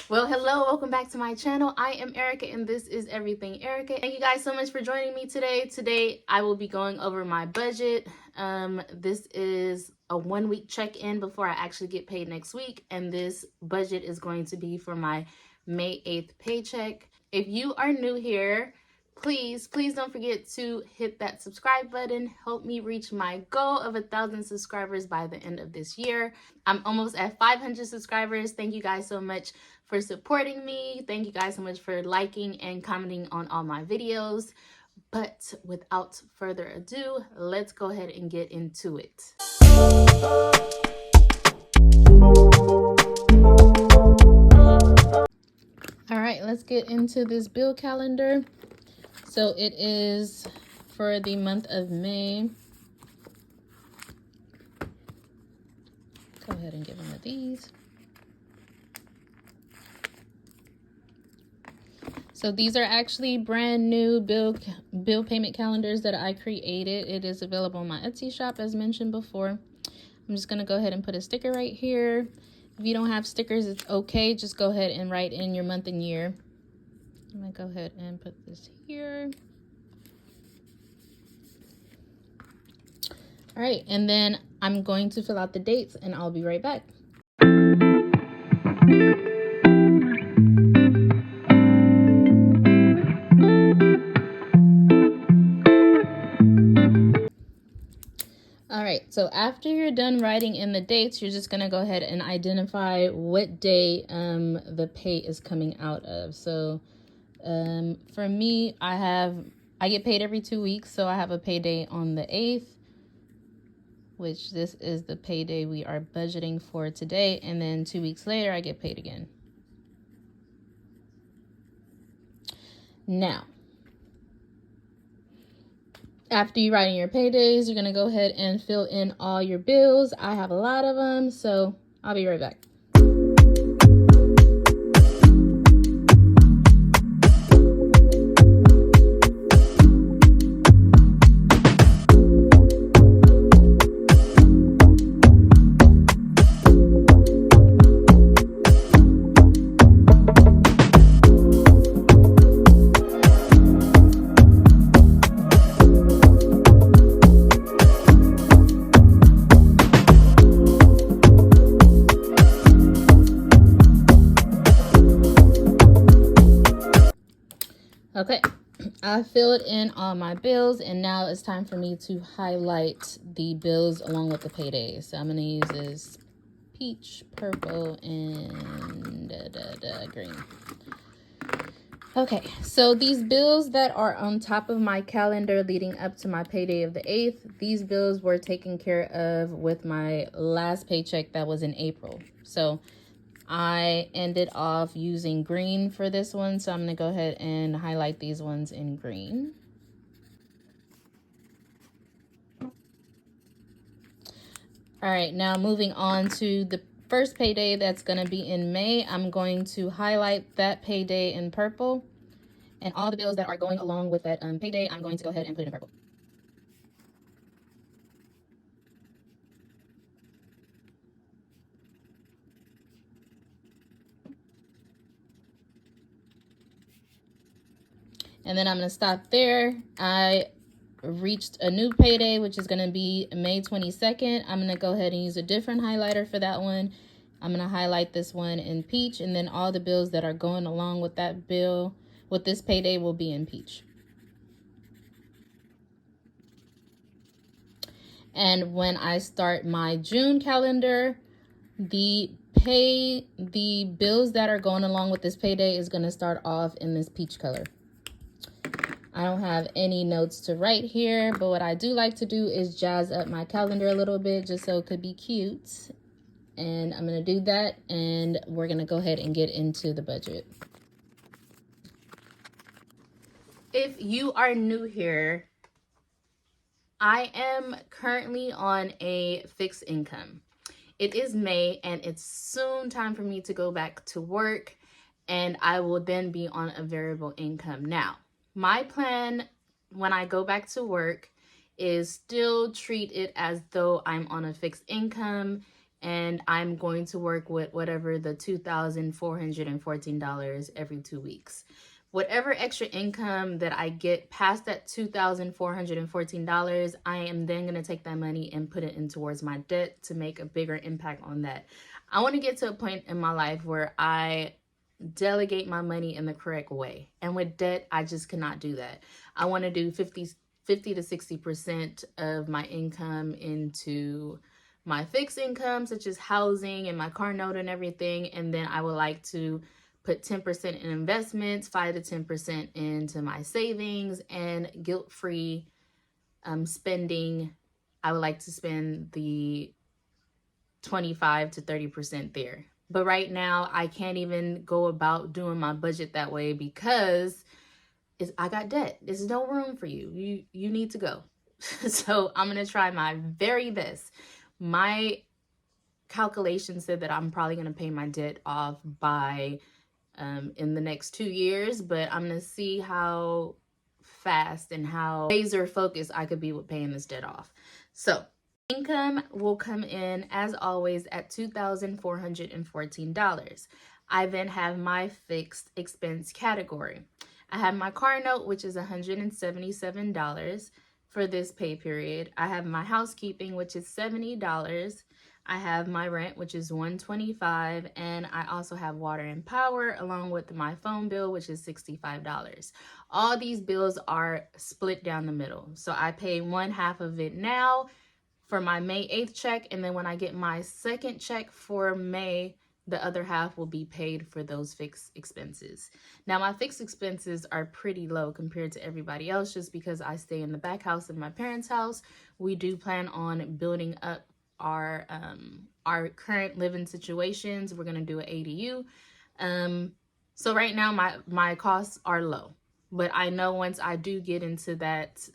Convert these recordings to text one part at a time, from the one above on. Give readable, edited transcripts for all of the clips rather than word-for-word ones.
Well, hello, welcome back to my channel. I am Erica and this is Everything Erica. Thank you guys so much for joining me today. Today I will be going over my budget. This is a 1 week check-in before I actually get paid next week, and this budget is going to be for my May 8th paycheck. If you are new here, please don't forget to hit that subscribe button. Help me reach my goal of 1,000 subscribers by the end of this year. I'm almost at 500 subscribers. Thank you guys so much for supporting me. Thank you guys so much for liking and commenting on all my videos. But without further ado, let's go ahead and get into it. All right, let's get into this bill calendar. So it is for the month of May. Go ahead and give them these. So these are actually brand new bill payment calendars that I created. It is available on my Etsy shop as mentioned before. I'm just going to go ahead and put a sticker right here. If you don't have stickers, it's okay. Just go ahead and write in your month and year. I'm going to go ahead and put this here. All right, and then I'm going to fill out the dates and I'll be right back. All right, so after you're done writing in the dates, you're just gonna go ahead and identify what day the pay is coming out of. So for me, I get paid every 2 weeks, so I have a payday on the 8th, which this is the payday we are budgeting for today, and then 2 weeks later, I get paid again. Now, after you write in your paydays, you're going to go ahead and fill in all your bills. I have a lot of them, so I'll be right back. Okay, I filled in all my bills, and now it's time for me to highlight the bills along with the paydays. So I'm going to use this peach, purple, and green. Okay, so these bills that are on top of my calendar leading up to my payday of the 8th, these bills were taken care of with my last paycheck that was in April. So I ended off using green for this one, so I'm going to go ahead and highlight these ones in green. All right, now moving on to the first payday that's going to be in May, I'm going to highlight that payday in purple, and all the bills that are going along with that payday, I'm going to go ahead and put it in purple. And then I'm going to stop there. I reached a new payday, which is going to be May 22nd. I'm going to go ahead and use a different highlighter for that one. I'm going to highlight this one in peach, and then all the bills that are going along with that bill, with this payday, will be in peach. And when I start my June calendar, the bills that are going along with this payday is going to start off in this peach color. I don't have any notes to write here, but what I do like to do is jazz up my calendar a little bit just so it could be cute. And I'm going to do that, and we're going to go ahead and get into the budget. If you are new here, I am currently on a fixed income. It is May, and it's soon time for me to go back to work, and I will then be on a variable income. Now, my plan when I go back to work is still treat it as though I'm on a fixed income and I'm going to work with whatever the $2,414 every 2 weeks. Whatever extra income that I get past that $2,414, I am then going to take that money and put it in towards my debt to make a bigger impact on that. I want to get to a point in my life where I delegate my money in the correct way. And with debt, I just cannot do that. I want to do 50 to 60% of my income into my fixed income, such as housing and my car note and everything. And then I would like to put 10% in investments, 5 to 10% into my savings, and guilt-free spending. I would like to spend the 25 to 30% there. But right now, I can't even go about doing my budget that way because I got debt. There's no room for you. You need to go. So I'm going to try my very best. My calculation said that I'm probably going to pay my debt off by in the next 2 years, but I'm going to see how fast and how laser focused I could be with paying this debt off. So income will come in, as always, at $2,414. I then have my fixed expense category. I have my car note, which is $177 for this pay period. I have my housekeeping, which is $70. I have my rent, which is $125, and I also have water and power along with my phone bill, which is $65. All these bills are split down the middle. So I pay one half of it now for my May 8th check, and then when I get my second check for May, the other half will be paid for those fixed expenses. Now, my fixed expenses are pretty low compared to everybody else just because I stay in the back house of my parents' house. We do plan on building up our current living situations. We're going to do an ADU. So right now my costs are low, but I know once I do get into that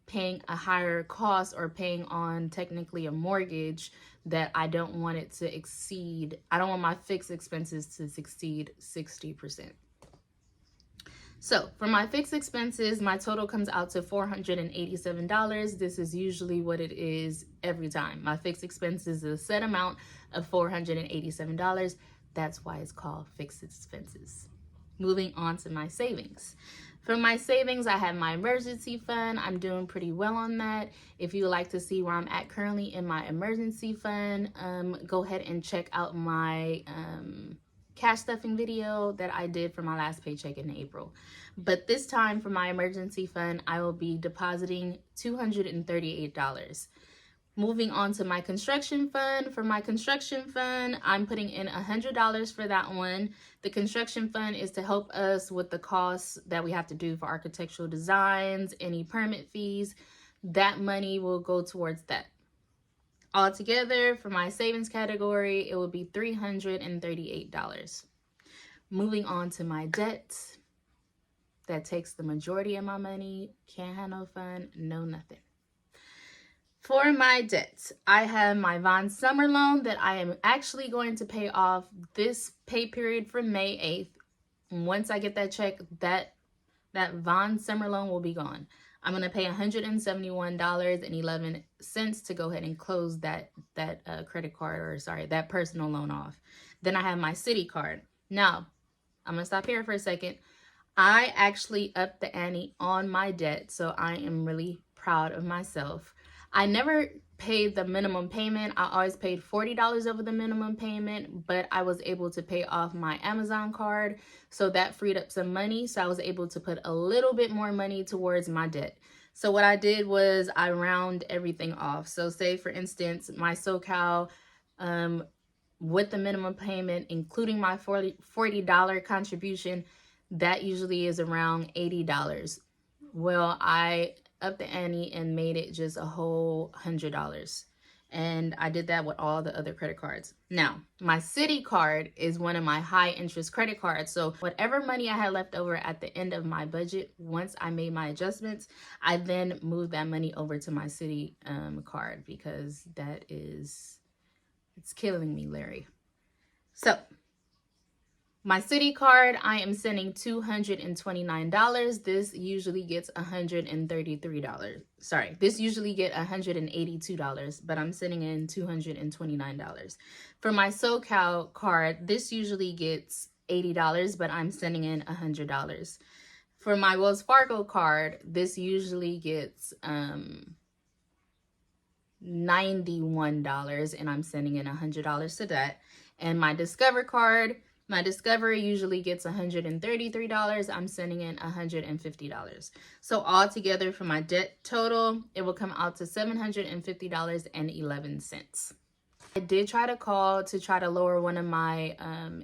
paying a higher cost or paying on technically a mortgage, that I don't want it to exceed, I don't want my fixed expenses to exceed 60%. So for my fixed expenses, my total comes out to $487. This is usually what it is every time. My fixed expenses is a set amount of $487. That's why it's called fixed expenses. Moving on to my savings. For my savings, I have my emergency fund. I'm doing pretty well on that. If you would like to see where I'm at currently in my emergency fund, go ahead and check out my cash stuffing video that I did for my last paycheck in April. But this time for my emergency fund, I will be depositing $238. Moving on to my construction fund. For my construction fund, I'm putting in $100 for that one. The construction fund is to help us with the costs that we have to do for architectural designs, any permit fees. That money will go towards that. Altogether, for my savings category, it will be $338. Moving on to my debt. That takes the majority of my money. Can't have no fun, no nothing. For my debt, I have my Von Summer loan that I am actually going to pay off this pay period for May 8th. Once I get that check, that Von Summer loan will be gone. I'm going to pay $171.11 to go ahead and close that credit card, or sorry, that personal loan off. Then I have my city card. Now, I'm going to stop here for a second. I actually upped the ante on my debt, so I am really proud of myself. I never paid the minimum payment. I always paid $40 over the minimum payment, but I was able to pay off my Amazon card, so that freed up some money. So I was able to put a little bit more money towards my debt. So what I did was I round everything off. So say, for instance, my SoCal, with the minimum payment, including my $40 contribution, that usually is around $80. Well, I upped the ante and made it just a whole $100. And I did that with all the other credit cards. Now, my city card is one of my high interest credit cards. So whatever money I had left over at the end of my budget, once I made my adjustments, I then moved that money over to my city card, because it's killing me, Larry. So My city card, I am sending $229. This usually gets $133. Sorry, this usually get $182, but I'm sending in $229. For my SoCal card, this usually gets $80, but I'm sending in $100. For my Wells Fargo card, this usually gets $91, and I'm sending in $100 to that. And my Discover card, my Discover usually gets $133. I'm sending in $150. So altogether for my debt total, it will come out to $750.11. I did try to call to try to lower one of my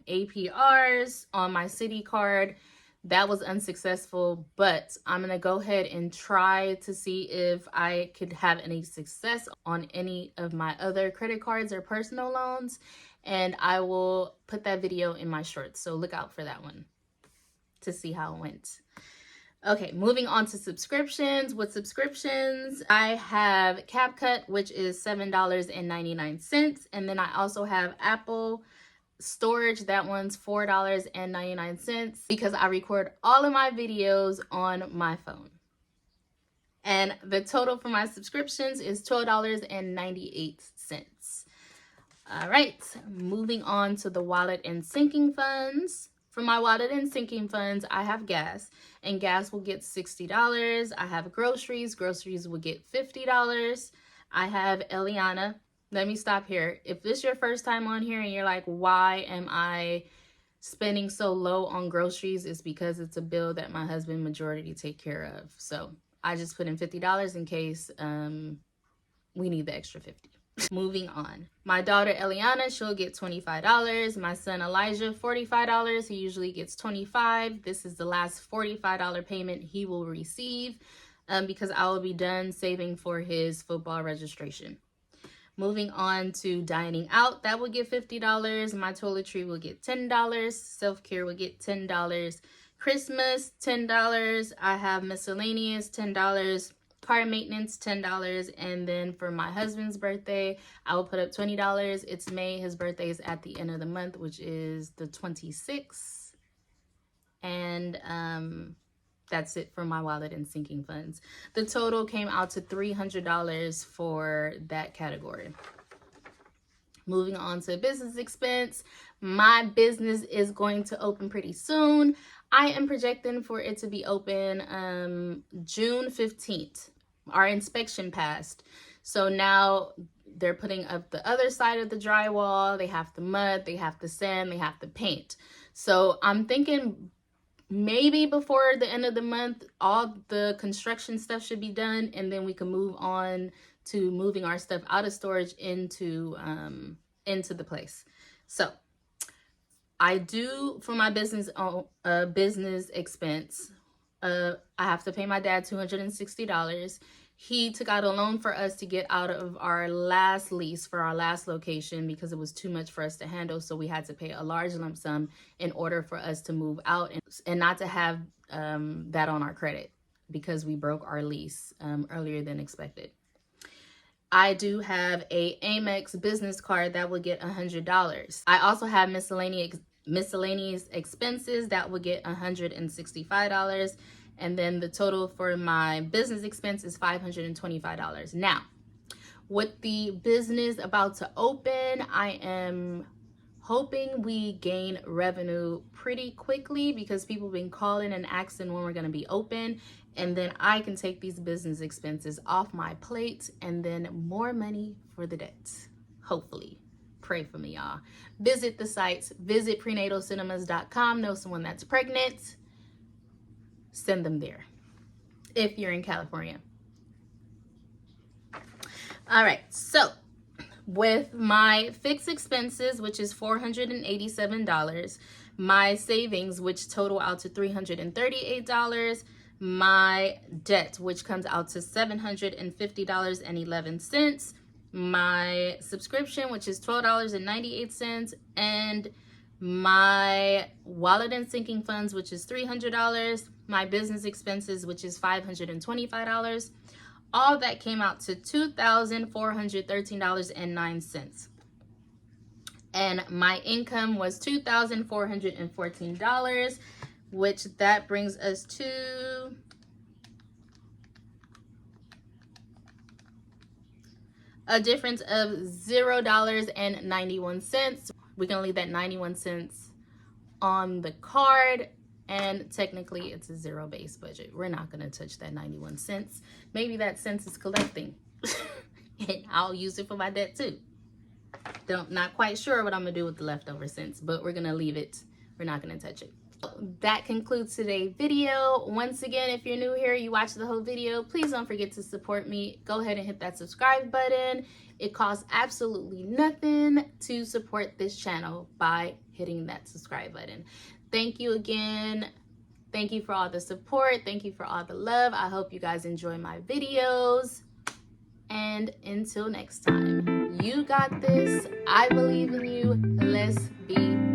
APRs on my Citi card. That was unsuccessful, but I'm going to go ahead and try to see if I could have any success on any of my other credit cards or personal loans. And I will put that video in my shorts, so look out for that one to see how it went. Okay, moving on to subscriptions. With subscriptions, I have CapCut, which is $7.99. And then I also have Apple Storage. That one's $4.99 because I record all of my videos on my phone. And the total for my subscriptions is $12.98. All right, moving on to the wallet and sinking funds. For my wallet and sinking funds, I have gas, and gas will get $60. I have groceries. Groceries will get $50. I have Eliana. Let me stop here. If this is your first time on here and you're like, why am I spending so low on groceries? It's because it's a bill that my husband majority take care of. So I just put in $50 in case we need the extra $50. Moving on. My daughter Eliana, she'll get $25. My son Elijah, $45. He usually gets $25. This is the last $45 payment he will receive because I will be done saving for his football registration. Moving on to dining out, that will get $50. My toiletry will get $10. Self-care will get $10. Christmas, $10. I have miscellaneous, $10. Car maintenance, $10. And then for my husband's birthday, I will put up $20. It's May. His birthday is at the end of the month, which is the 26th. And that's it for my wallet and sinking funds. The total came out to $300 for that category. Moving on to business expense. My business is going to open pretty soon. I am projecting for it to be open June 15th. Our inspection passed. So now they're putting up the other side of the drywall. They have the mud, they have the sand, they have the paint. So I'm thinking maybe before the end of the month, all the construction stuff should be done, and then we can move on to moving our stuff out of storage into the place. So I do, for my business expense, I have to pay my dad $260. He took out a loan for us to get out of our last lease for our last location because it was too much for us to handle. So we had to pay a large lump sum in order for us to move out and not to have that on our credit because we broke our lease earlier than expected. I do have a Amex business card that will get $100. I also have miscellaneous expenses that will get $165. And then the total for my business expense is $525. Now, with the business about to open, I am hoping we gain revenue pretty quickly because people have been calling and asking when we're going to be open. And then I can take these business expenses off my plate and then more money for the debt. Hopefully. Pray for me, y'all. Visit the sites. Visit prenatalcinemas.com. Know someone that's pregnant. Send them there if you're in California. All right, so with my fixed expenses, which is $487, my savings, which total out to $338, my debt, which comes out to $750.11, my subscription, which is $12.98, and my wallet and sinking funds, which is $300, my business expenses, which is $525. All that came out to $2,413.09. And my income was $2,414, which that brings us to a difference of $0.91. We can leave that 91 cents on the card, and technically it's a zero-based budget. We're not going to touch that 91 cents. Maybe that cents is collecting and I'll use it for my debt too. Not quite sure what I'm gonna do with the leftover cents, but we're gonna leave it. We're not gonna touch it. That concludes today's video. Once again, if you're new here, you watch the whole video, please don't forget to support me. Go ahead and hit that subscribe button. It costs absolutely nothing to support this channel by hitting that subscribe button. Thank you again. Thank you for all the support. Thank you for all the love. I hope you guys enjoy my videos. And until next time, you got this. I believe in you. Let's be